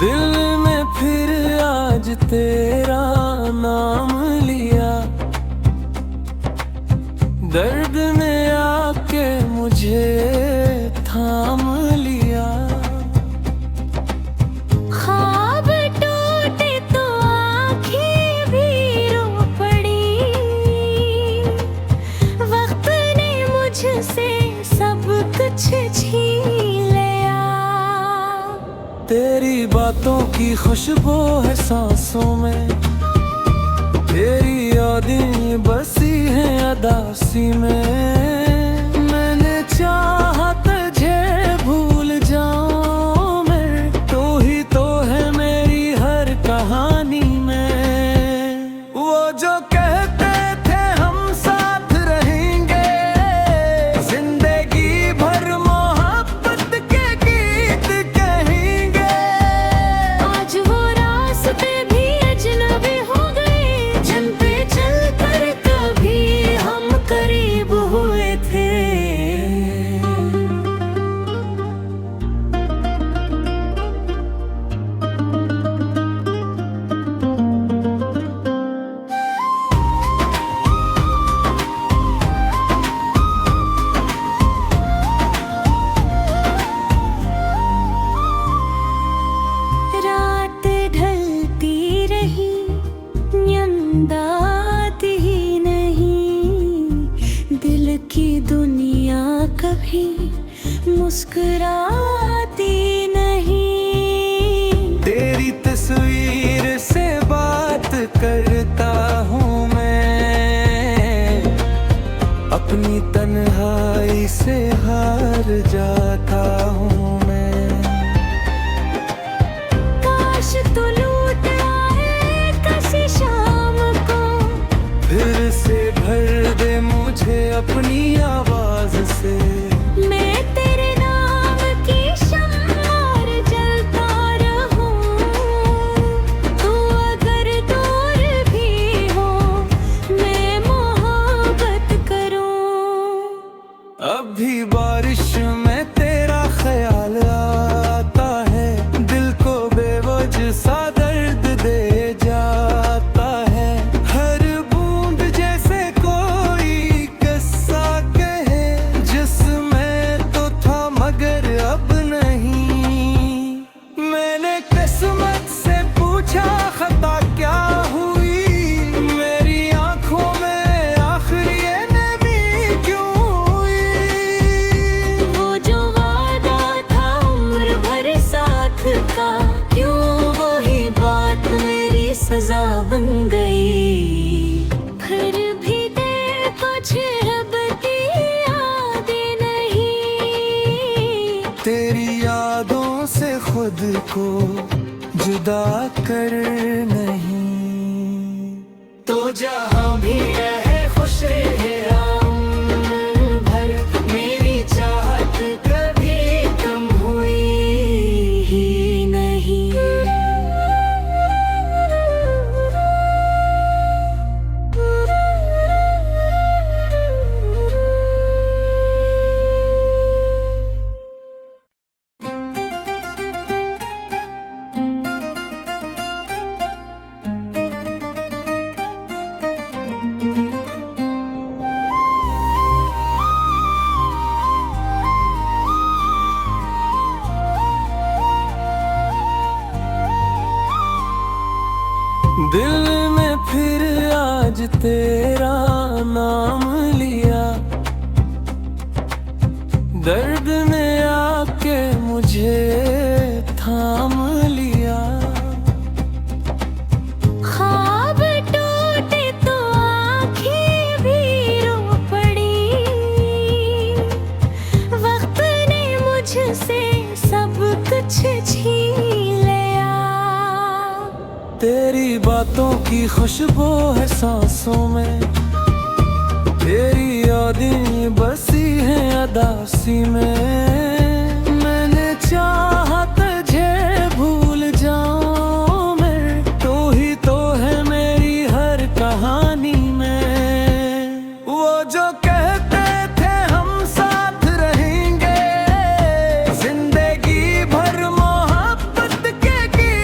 दिल में फिर आज तेरा नाम लिया, दर्द ने आके मुझे थाम लिया। ख्वाब टूटे तो आँखें भी रो पड़ी, वक्त ने मुझसे सब कुछ छीन लिया। तेरी बातों की खुशबू है सांसों में, तेरी यादें बसी हैं अदासी में। मैंने चाहा तुझे भूल जाऊं मैं, तू ही तो है मेरी हर कहानी में। वो जो कहते थे हम साथ रहेंगे, जिंदगी भर मोहब्बत के गीत कहेंगे। आज वो रास्ते भी अजनबी हो गए, जिन पे चलकर कभी हम करीब हुए थे। रात ढलती रही, नींद आती ही नहीं, दिल की दुनिया कभी मुस्कुराती नहीं। तेरी तस्वीर से बात करता हूँ मैं, अपनी तन्हाई से हार जाता हूँ मैं। काश तू लौट आए किसी शाम को, फिर से भर दे मुझे अपनी आवाज से। मैं तेरे नाम की शम्मा और जलता रहूं। तू अगर दूर भी हो, मैं मोहब्बत करूं। अब भी बारिश में तेरा ख्याल आता है, दिल को बेवजह सा दर्द दे जाता है। हर बूंद जैसे कोई किस्सा कहे, जिसमें तो था मगर अब नहीं। मैंने किस्मत से पूछा खता क्या हुई, मेरी आंखों में आखिर ये नमी क्यों हुई। वो जो वादा था उम्र भर साथ का, क्यों वही बात मेरी सजा बन गई। फिर भी तेरे कुछ रब की यादें नहीं। तेरी यादों से खुद को जुदा कर नहीं। तो जहां भी रहे खुश रहे हम भर, मेरी चाहत कभी कम हुई ही नहीं। दिल में फिर आज तेरा नाम लिया, दर्द ने आके मुझे थाम लिया। ख्वाब टूटे तो आँखें भी रो पड़ी, वक्त ने मुझसे सब कुछ छीन लिया। तेरी बातों की खुशबू है सांसों में, तेरी यादें बसी हैं अदासी में। मैंने चाहा तुझे भूल जाऊं मैं, तू ही तो है मेरी हर कहानी में। वो जो कहते थे हम साथ रहेंगे, जिंदगी भर मोहब्बत के गीत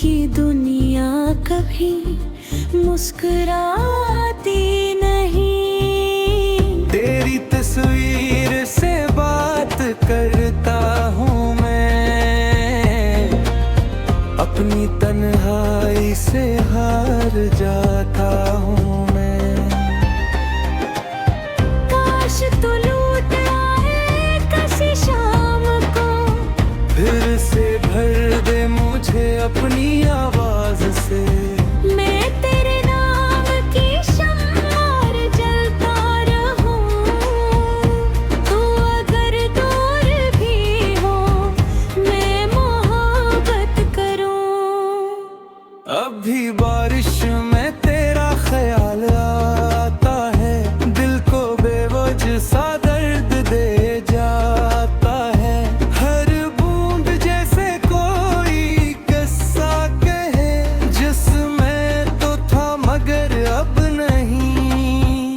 की दुनिया कभी मुस्कुराती नहीं। तेरी तस्वीर से बात करता हूँ मैं, अपनी तन्हाई से हार जाता हूँ मैं। काश तू लौट आए किसी शाम को, फिर से भर दे मुझे अपनी आवाज से। मैं तेरे नाम की शम्मा और जलता रहूं। तू अगर दूर भी हो मैं मोहब्बत करूं। अब भी बारिश में तेरा ख्याल आता है, दिल को बेवजह सा दर्द दे जाता है। हर बूंद जैसे कोई किस्सा कहे, जिसमें तो था मगर अब नहीं।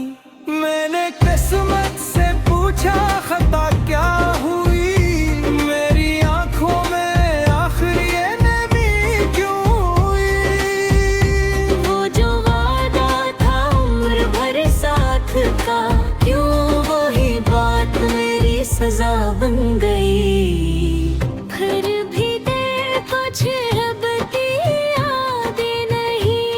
मैंने किस्मत से पूछा खता क्या हुई, मेरी आंखों में आखिर ये नमी क्यों हुई। वो जो वादा था उम्र भर साथ का, क्यों वही बात मेरी सजा बन गई। फिर भी तेरे कुछ रब की यादें नहीं।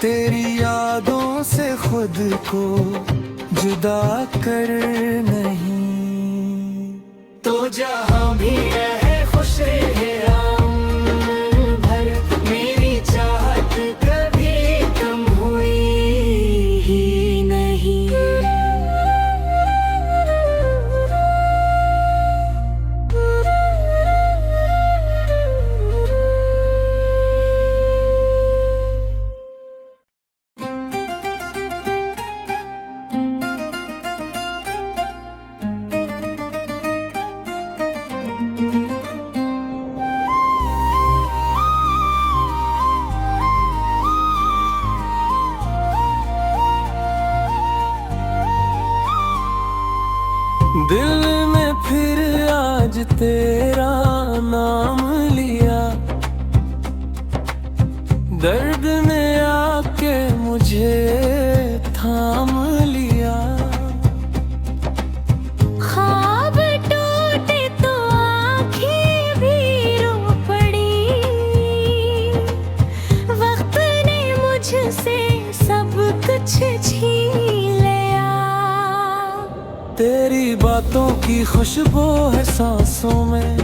तेरी यादों से खुद को जुदा कर नहीं। तो जहां भी रहे खुश रहे उम्र भर, मेरी चाहत कभी कम हुई ही नहीं। दिल में फिर आज तेरा नाम लिया, दर्द ने आके मुझे थाम लिया। ख्वाब टूटे तो आँखें भी रो पड़ी, वक्त ने मुझसे सब कुछ छीन लिया। तेरी बातों की खुशबू है सांसों में,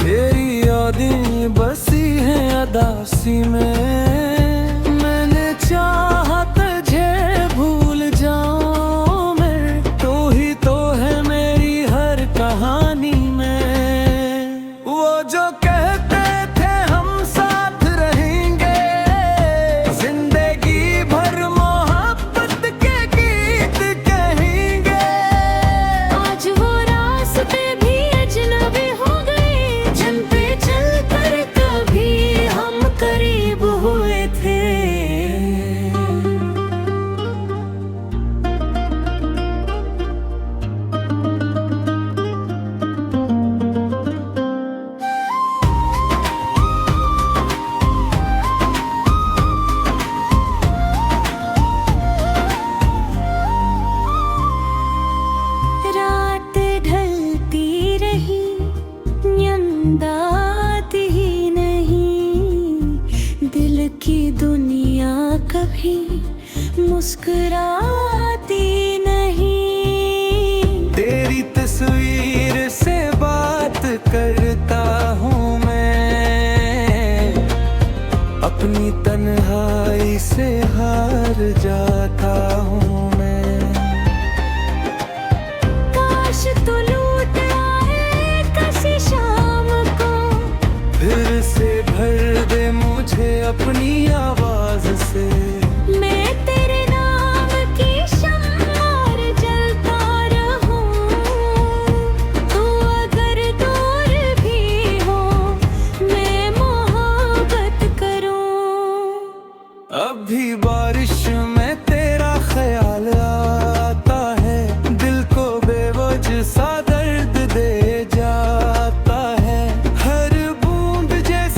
तेरी यादें बसी हैं अदासी में। मैंने चाहा तुझे भूल जाऊं मैं, तू ही तो है मेरी हर कहानी में। वो जो कहते थे हम साथ रहेंगे, जिंदगी भर मोहब्बत के गीत कहेंगे। आज वो रास्ते भी अजनबी हो गए, जिन पे चलकर कभी हम करीब हुए थे। रात ढलती रही, नींद आती ही नहीं। दिल की दुनिया कभी मुस्कुराती नहीं। तेरी तस्वीर से बात करता हूँ मैं, अपनी तन्हाई से हार जाता हूँ मैं। काश तू लौट आए किसी शाम को, फिर से भर दे मुझे अपनी आवाज से। मैं तेरे नाम की शम्मा और जलता रहूं। तू अगर दूर भी हो मैं मोहब्बत करूं। अब भी बारिश में तेरा ख्याल आता है, दिल को बेवजह सा दर्द दे जाता है। हर बूंद जैसे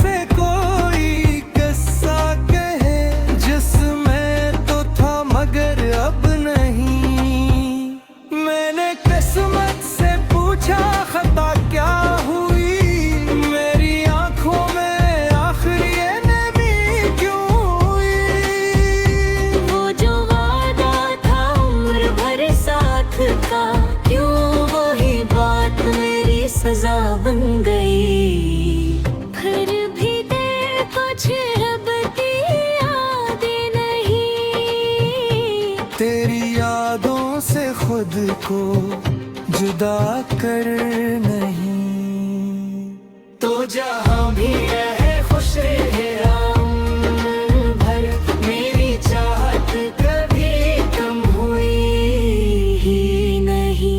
को जुदा कर नहीं। तो जहाँ भी रहे खुश रहे उम्र भर, मेरी चाहत कभी कम हुई ही नहीं।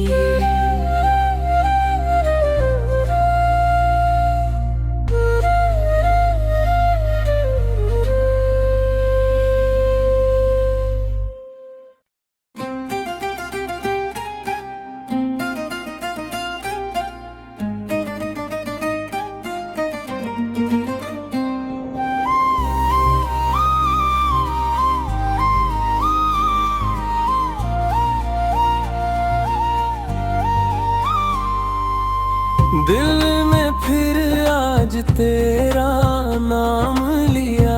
दिल में फिर आज तेरा नाम लिया,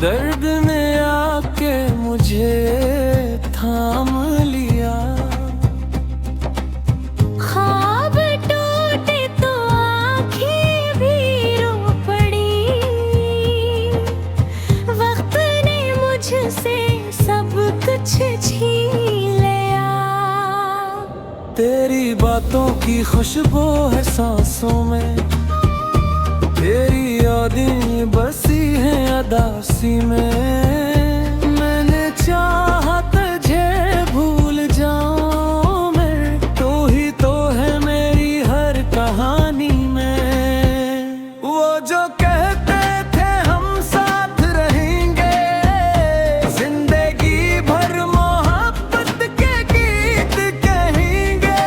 दर्द ने आके मुझे थाम लिया। ख्वाब टूटे तो आँखें भी रो पड़ी, वक्त ने मुझसे सब कुछ छीन लिया। तेरी बातों की खुशबू है सांसों में, तेरी यादें बसी हैं अदासी में। मैंने चाहा तुझे भूल जाऊं मैं, तू ही तो है मेरी हर कहानी में। वो जो कहते थे हम साथ रहेंगे, जिंदगी भर मोहब्बत के गीत कहेंगे।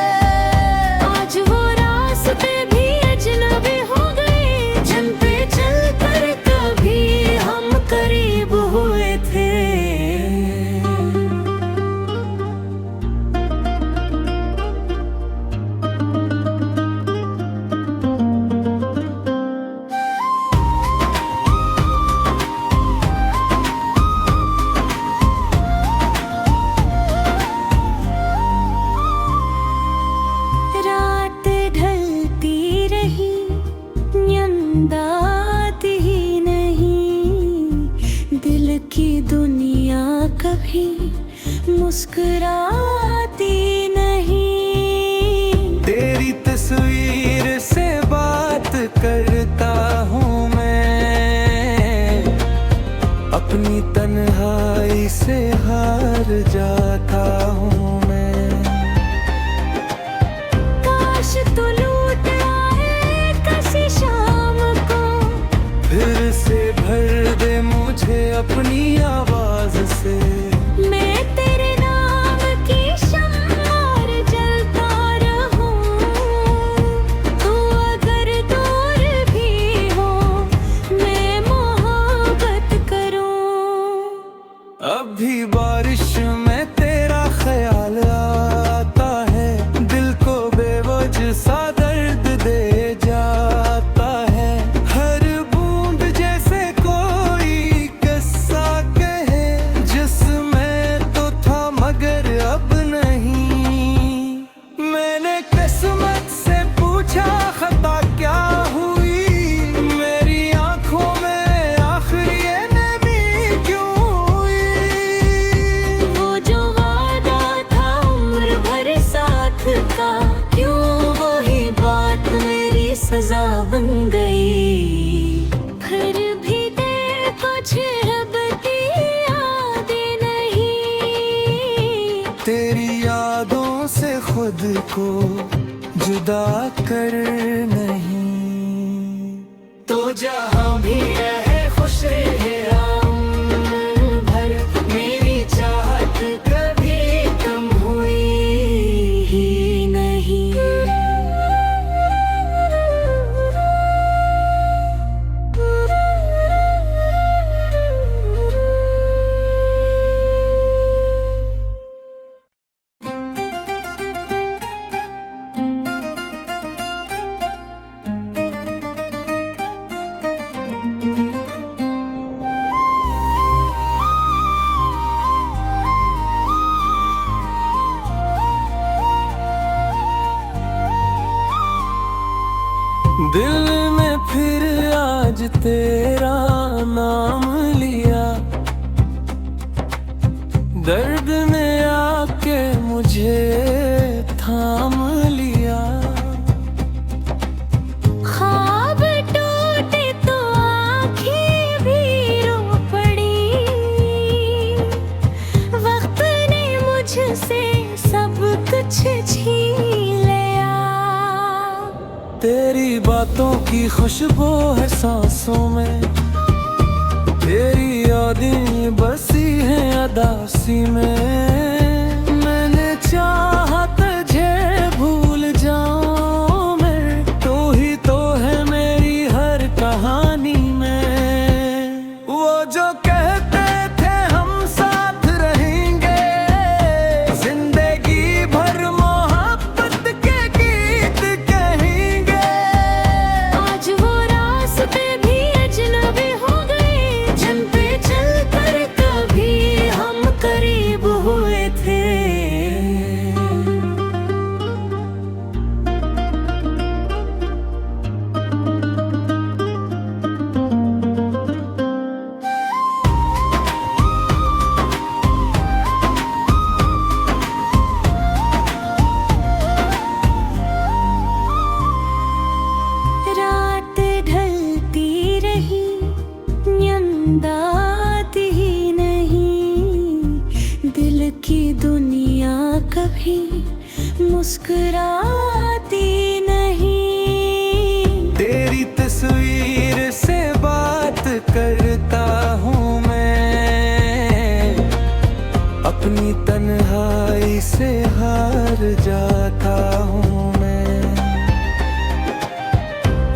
आज वो रास्ते भी अजनबी हो गए, जिन पे चलकर कभी हम करीब हुए थे। रात ढलती रही, नींद आती ही नहीं, दिल की दुनिया कभी मुस्कुराती नहीं। तेरी तस्वीर से बात करता हूँ मैं, अपनी तन्हाई से हार जाता हूँ मैं। काश तू लौट आए किसी शाम को, फिर से भर दे मुझे अपनी आवाज से। मैं तेरे नाम की शम्मा और जलता रहूं। तू अगर दूर भी हो, मैं मोहब्बत करूं। अब भी बारिश में तेरा ख्याल आता है, दिल को बेवजह सा दर्द दे जाता है। हर बूंद जैसे कोई किस्सा कहे, जिसमें तो था मगर अब नहीं। मैंने किस्मत से पूछा खता क्या हुई, मेरी आंखों में आखिर ये नमी क्यों हुई। वो जो वादा था उम्र भर साथ का, क्यों वही बात मेरी सजा बन गई। फिर भी तेरे कुछ रब की यादें नहीं। तेरी यादों से खुद को जुदा कर नहीं। तो जहाँ भी रहे खुश रहे उम्र भर, मेरी चाहत कभी कम हुई ही नहीं। दिल में फिर आज तेरा नाम लिया, दर्द ने आके मुझे थाम लिया। ख्वाब टूटे तो आँखें भी रो पड़ी, वक्त ने मुझसे सब कुछ छीन लिया। तेरी बातों की खुशबू है सांसों में, तेरी यादें बसी हैं अदासी में। मैंने चाहा तुझे भूल जाऊं मैं, तू ही तो है मेरी हर कहानी में। वो जो कहते थे हम साथ रहेंगे, जिंदगी भर मोहब्बत के गीत कहेंगे। आज वो रास्ते भी अजनबी हो गए, जिन पे चलकर कभी हम करीब हुए थे। रात ढलती रही, नींद आती ही नहीं, दिल की दुनिया कभी मुस्कुराती नहीं। तेरी तस्वीर से बात करता हूँ मैं, अपनी तन्हाई से हार जाता हूँ मैं।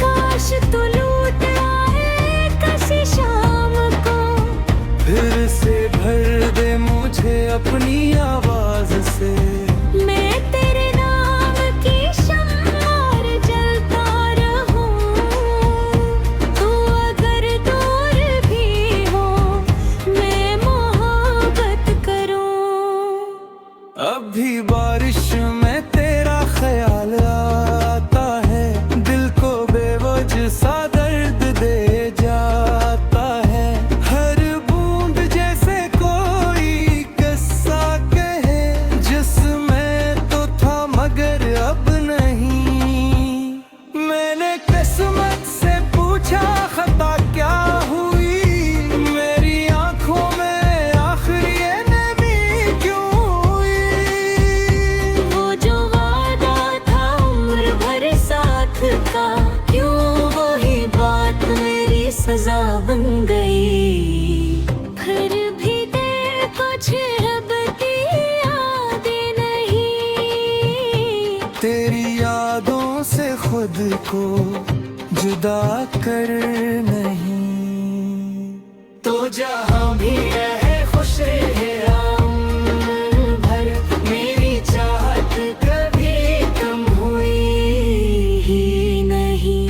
काश तू लौट आए किसी शाम को, फिर से भर दे मुझे अपनी आवाज से। मैं तेरे नाम की शम्मा और जलता रहूं। तू अगर दूर भी हो, मैं मोहब्बत करूं। अब भी बारिश में तेरा ख्याल आता है, दिल को बेवजह सा दर्द दे जाता है। हर बूंद जैसे कोई किस्सा कहे, जिसमें तो था मगर अब नहीं। मैंने किस्मत से पूछा खता क्या हुई, मेरी आंखों में आखिर ये नमी क्यों हुई। वो जो वादा था उम्र भर साथ का, क्यों वही बात मेरी सजा बन गई। फिर भी तेरे कुछ रब की यादें नहीं। तेरी यादों से खुद को जुदा कर नहीं। तो जहां भी रहे खुश रहे उम्र भर, मेरी चाहत कभी कम हुई ही नहीं।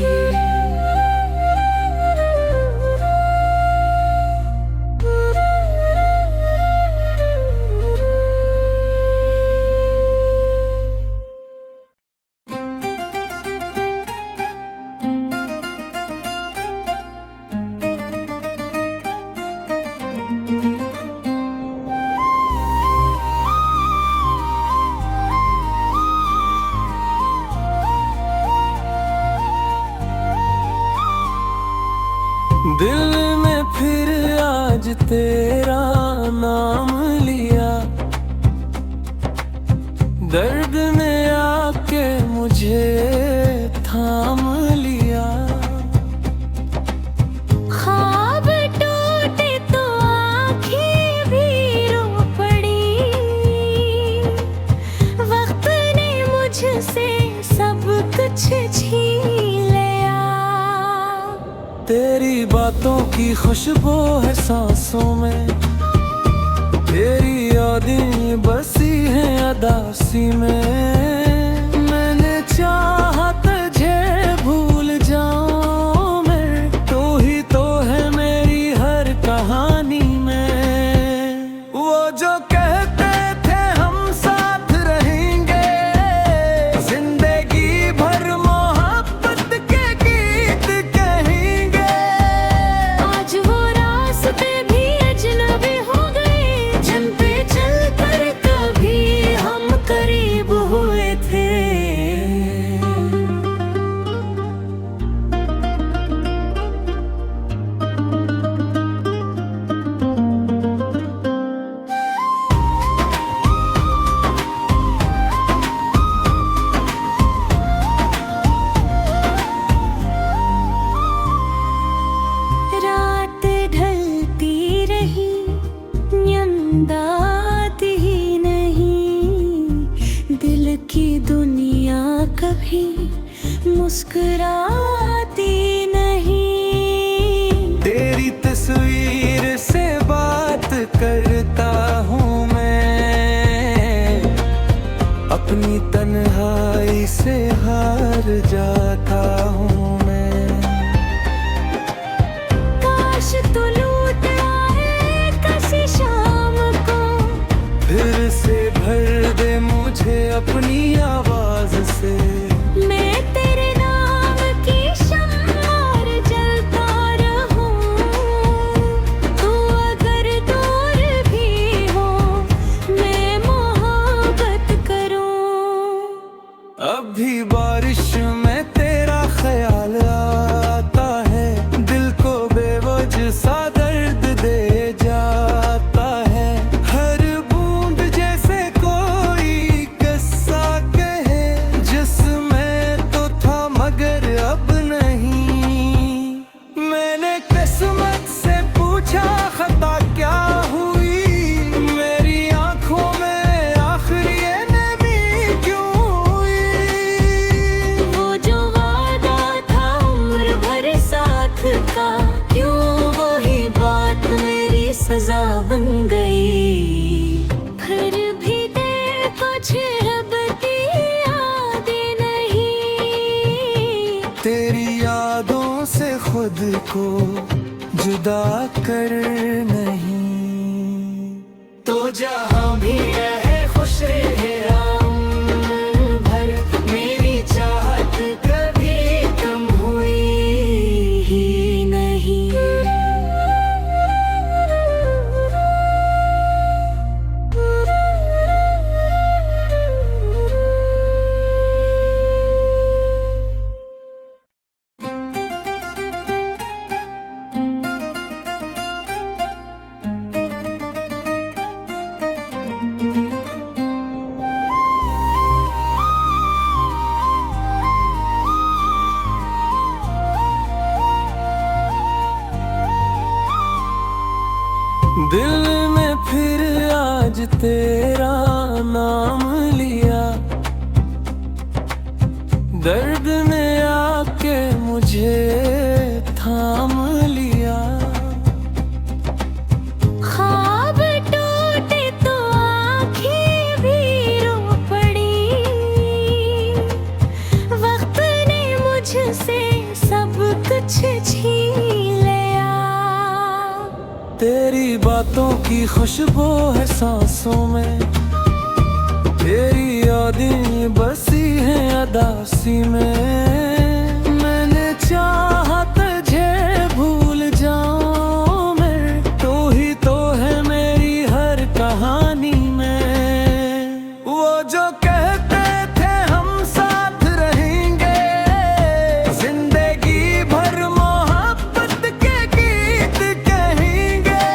दिल ने फिर आज तेरा नाम लिया, दर्द ने आके मुझे थाम लिया। ख्वाब टूटे तो आँखें भी रो पड़ी, वक्त ने मुझसे सब कुछ छीन लिया। तेरी बातों की खुशबू है सांसों में, तेरी यादें बसी हैं अदासी में। मैंने चाहा तुझे भूल जाऊं मैं, तू ही तो है मेरी हर कहानी में। वो जो कहते थे हम साथ रहेंगे, जिंदगी भर मोहब्बत के गीत कहेंगे। आज वो रास्ते भी अजनबी हो गए, जिन पे चलकर कभी हम मुस्कुराती नहीं। तेरी तस्वीर से बात करता हूँ मैं, अपनी तन्हाई से हार जाता हूँ मैं। काश तू लौट आए किसी शाम को, फिर से भर दे मुझे अपनी आवाज से। मैं तेरे नाम की शम्मा और जलता रहूं। तू अगर दूर भी हो, मैं मोहब्बत करूं। अब भी बारिश में तेरा ख्याल आता है, दिल को बेवजह सा दर्द दे जाता है। हर बूंद जैसे कोई किस्सा कहे, जिसमें तो था मगर अब नहीं। मैंने किस्मत से पूछा खता क्या हुई, मेरी आंखों में आखिर ये नमी क्यों हुई। वो जो वादा था उम्र भर साथ का, क्यों वही बात मेरी सजा बन गई। फिर भी तेरे कुछ रब की यादें नहीं। तेरी यादों से खुद को जुदा कर नहीं। तो जहां भी रहे खुश रहे राम भर, मेरी चाहत कभी कम हुई ही नहीं। दिल में फिर आज तेरा नाम लिया, दर्द ने आके मुझे थाम लिया। ख्वाब टूटे तो आँखें भी रो पड़ी, वक्त ने मुझसे सब कुछ छीन लिया। तेरी बातों की खुशबू है सांसों में, तेरी यादें बसी हैं अदासी में। मैंने चाहा तुझे भूल जाऊं मैं, तू ही तो है मेरी हर कहानी में। वो जो कहते थे हम साथ रहेंगे, जिंदगी भर मोहब्बत के गीत कहेंगे।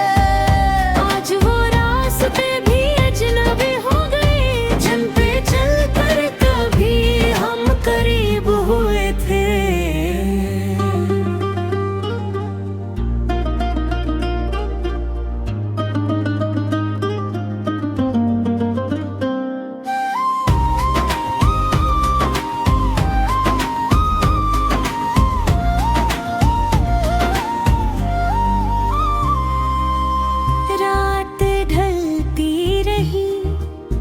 आज वो रास्ते भी अजनबी हो गए, जिन पे चलकर कभी हम करीब हुए थे। रात ढलती रही,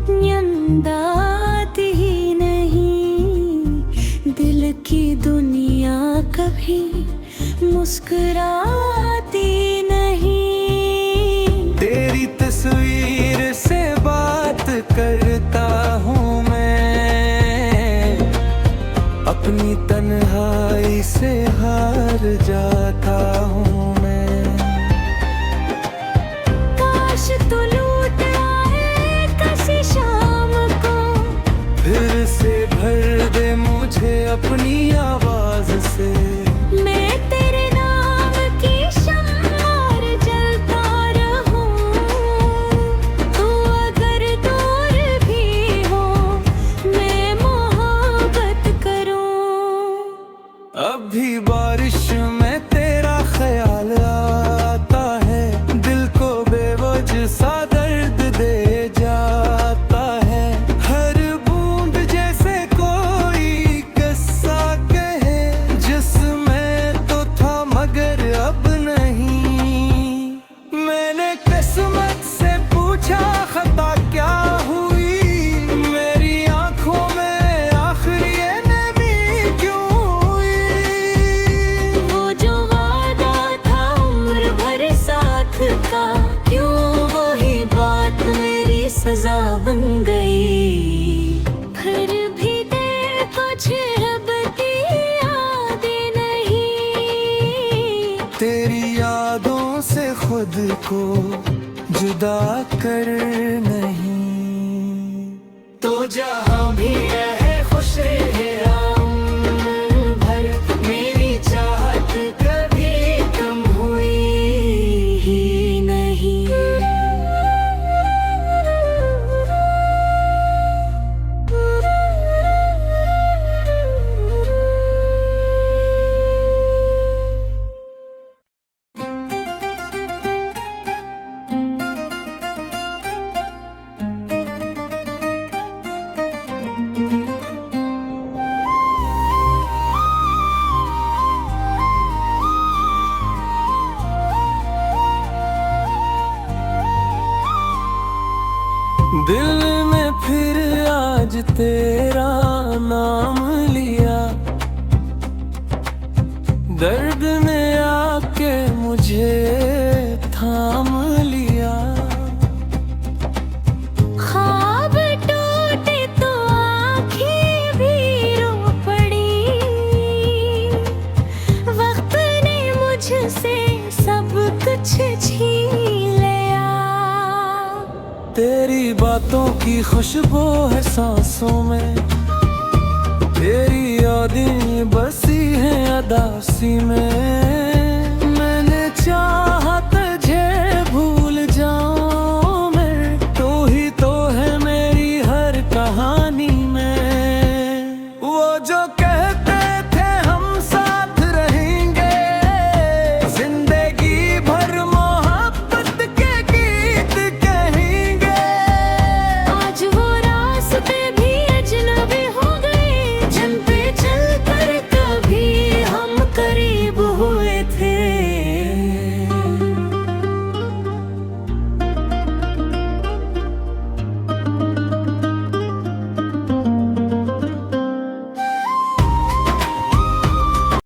नींद आती ही नहीं। दिल की दुनिया कभी मुस्कुराती नहीं। तेरी तस्वीर से बात करता हूँ मैं, अपनी तन्हाई से हार जाता हूँ मैं। काश तू लौट आए किसी शाम को, फिर से भर दे मुझे अपनी आवाज से। मैं तेरे नाम की शम्मा और जलता रहूं। तू अगर दूर भी हो, मैं मोहब्बत करूं। अब भी बारिश में तेरा ख्याल आता है, दिल को बेवजह सा दर्द दे जाता है। हर बूंद जैसे कोई किस्सा कहे, सजा बन गई। फिर भी तेरे कुछ रब की यादें नहीं, तेरी यादों से खुद को जुदा कर नहीं। तो जहाँ भी रहे खुश रहे राम भर, मेरी चाहत कभी कम हुई ही नहीं। दिल में फिर आज तेरा नाम लिया, दर्द ने आके मुझे थाम लिया। ख्वाब टूटे तो आँखें भी रो पड़ी, वक्त ने मुझसे सब कुछ छीन लिया। तेरी बातों की खुशबू है सांसों में, तेरी यादें बसी हैं अदासी में।